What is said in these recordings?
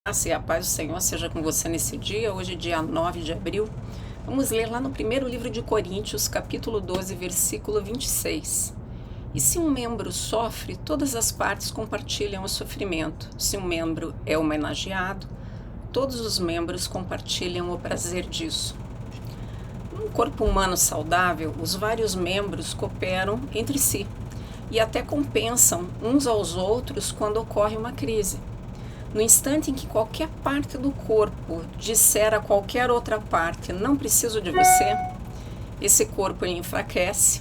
Graça e a paz do Senhor seja com você nesse dia, hoje dia 9 de abril. Vamos ler lá no primeiro livro de Coríntios, capítulo 12, versículo 26. E se um membro sofre, todas as partes compartilham o sofrimento. Se um membro é homenageado, todos os membros compartilham o prazer disso. No corpo humano saudável, os vários membros cooperam entre si e até compensam uns aos outros quando ocorre uma crise. No instante em que qualquer parte do corpo disser a qualquer outra parte, não preciso de você, esse corpo ele enfraquece,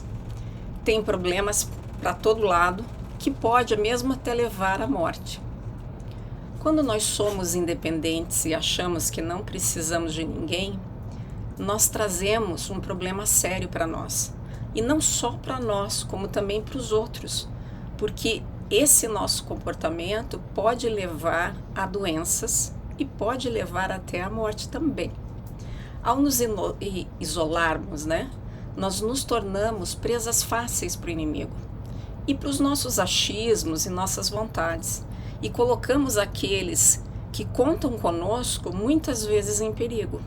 tem problemas para todo lado, que pode mesmo até levar à morte. Quando nós somos independentes e achamos que não precisamos de ninguém, nós trazemos um problema sério para nós. E não só para nós, como também para os outros, porque esse nosso comportamento pode levar a doenças e pode levar até à morte também. Ao nos isolarmos, nós nos tornamos presas fáceis para o inimigo e para os nossos achismos e nossas vontades, e colocamos aqueles que contam conosco muitas vezes em perigo.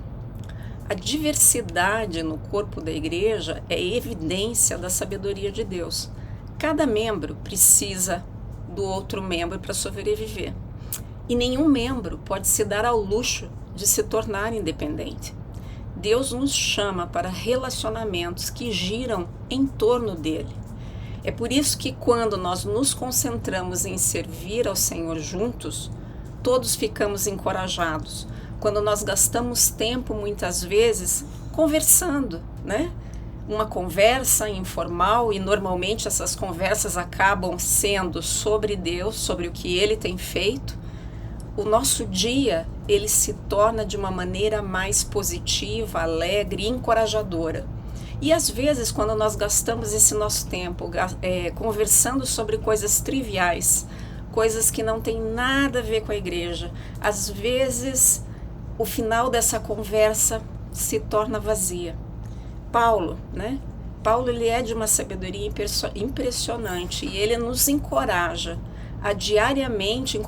A diversidade no corpo da igreja é evidência da sabedoria de Deus. Cada membro precisa do outro membro para sobreviver. E nenhum membro pode se dar ao luxo de se tornar independente. Deus nos chama para relacionamentos que giram em torno dele. É por isso que quando nós nos concentramos em servir ao Senhor juntos, todos ficamos encorajados. Quando nós gastamos tempo, muitas vezes, conversando, uma conversa informal, e normalmente essas conversas acabam sendo sobre Deus, sobre o que Ele tem feito, o nosso dia ele se torna de uma maneira mais positiva, alegre e encorajadora. E às vezes, quando nós gastamos esse nosso tempo conversando sobre coisas triviais, coisas que não têm nada a ver com a igreja, às vezes o final dessa conversa se torna vazia. Paulo ele é de uma sabedoria impressionante e ele nos encoraja a diariamente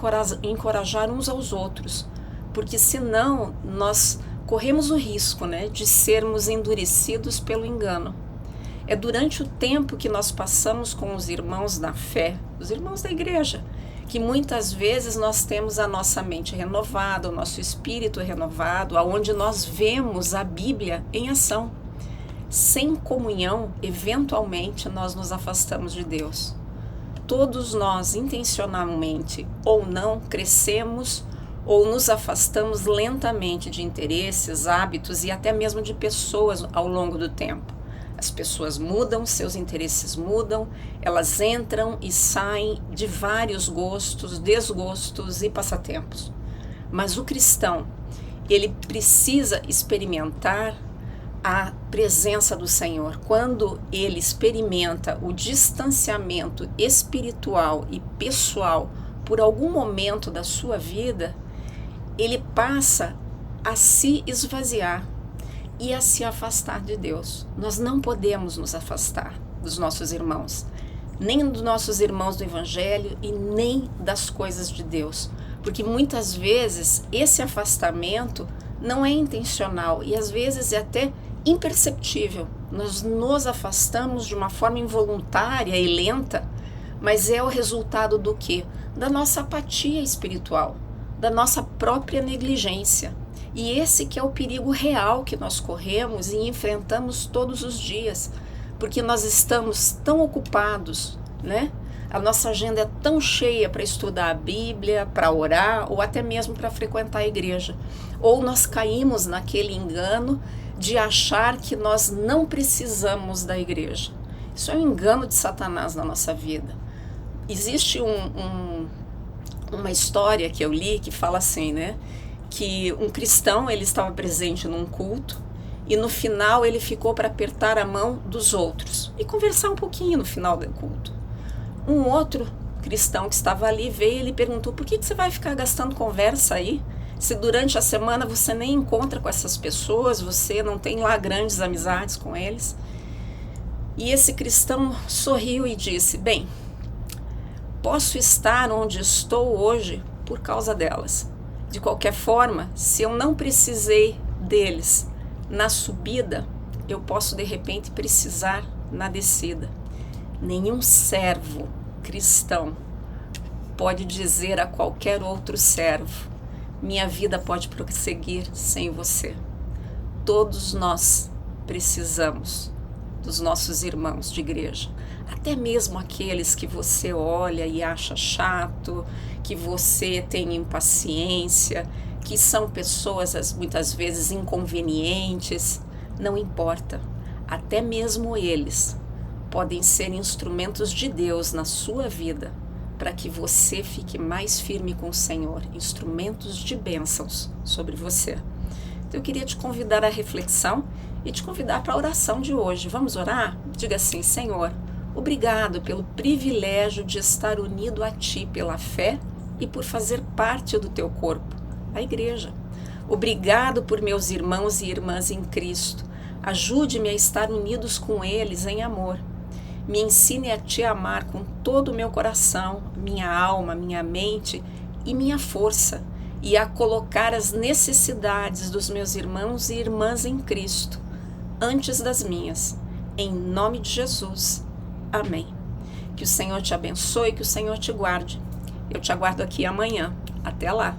encorajar uns aos outros, porque senão nós corremos o risco de sermos endurecidos pelo engano. É durante o tempo que nós passamos com os irmãos da fé, os irmãos da igreja, que muitas vezes nós temos a nossa mente renovada, o nosso espírito renovado, aonde nós vemos a Bíblia em ação. Sem comunhão, eventualmente, nós nos afastamos de Deus. Todos nós, intencionalmente ou não, crescemos ou nos afastamos lentamente de interesses, hábitos e até mesmo de pessoas ao longo do tempo. As pessoas mudam, seus interesses mudam, elas entram e saem de vários gostos, desgostos e passatempos. Mas o cristão, ele precisa experimentar a presença do Senhor. Quando ele experimenta o distanciamento espiritual e pessoal por algum momento da sua vida, ele passa a se esvaziar e a se afastar de Deus. Nós não podemos nos afastar dos nossos irmãos, nem dos nossos irmãos do Evangelho e nem das coisas de Deus, porque muitas vezes esse afastamento não é intencional e às vezes é até imperceptível. Nós nos afastamos de uma forma involuntária e lenta, mas é o resultado do quê? Da nossa apatia espiritual, da nossa própria negligência. E esse que é o perigo real que nós corremos e enfrentamos todos os dias, porque nós estamos tão ocupados, A nossa agenda é tão cheia para estudar a Bíblia, para orar ou até mesmo para frequentar a igreja. Ou nós caímos naquele engano de achar que nós não precisamos da igreja. Isso é um engano de Satanás na nossa vida. Existe uma história que eu li que fala assim, que um cristão ele estava presente num culto e no final ele ficou para apertar a mão dos outros e conversar um pouquinho no final do culto. Um outro cristão que estava ali veio e ele perguntou: por que você vai ficar gastando conversa aí? Se durante a semana você nem encontra com essas pessoas, você não tem lá grandes amizades com eles. E esse cristão sorriu e disse: bem, posso estar onde estou hoje por causa delas. De qualquer forma, se eu não precisei deles na subida, eu posso de repente precisar na descida. Nenhum servo cristão pode dizer a qualquer outro servo: minha vida pode prosseguir sem você. Todos nós precisamos dos nossos irmãos de igreja, até mesmo aqueles que você olha e acha chato, que você tem impaciência, que são pessoas muitas vezes inconvenientes, não importa, até mesmo eles podem ser instrumentos de Deus na sua vida, para que você fique mais firme com o Senhor, instrumentos de bênçãos sobre você. Então eu queria te convidar à reflexão e te convidar para a oração de hoje. Vamos orar? Diga assim: Senhor, obrigado pelo privilégio de estar unido a Ti pela fé e por fazer parte do Teu corpo, a igreja. Obrigado por meus irmãos e irmãs em Cristo. Ajude-me a estar unidos com eles em amor. Me ensine a Te amar com todo o meu coração, minha alma, minha mente e minha força, e a colocar as necessidades dos meus irmãos e irmãs em Cristo antes das minhas. Em nome de Jesus. Amém. Que o Senhor te abençoe, que o Senhor te guarde. Eu te aguardo aqui amanhã. Até lá.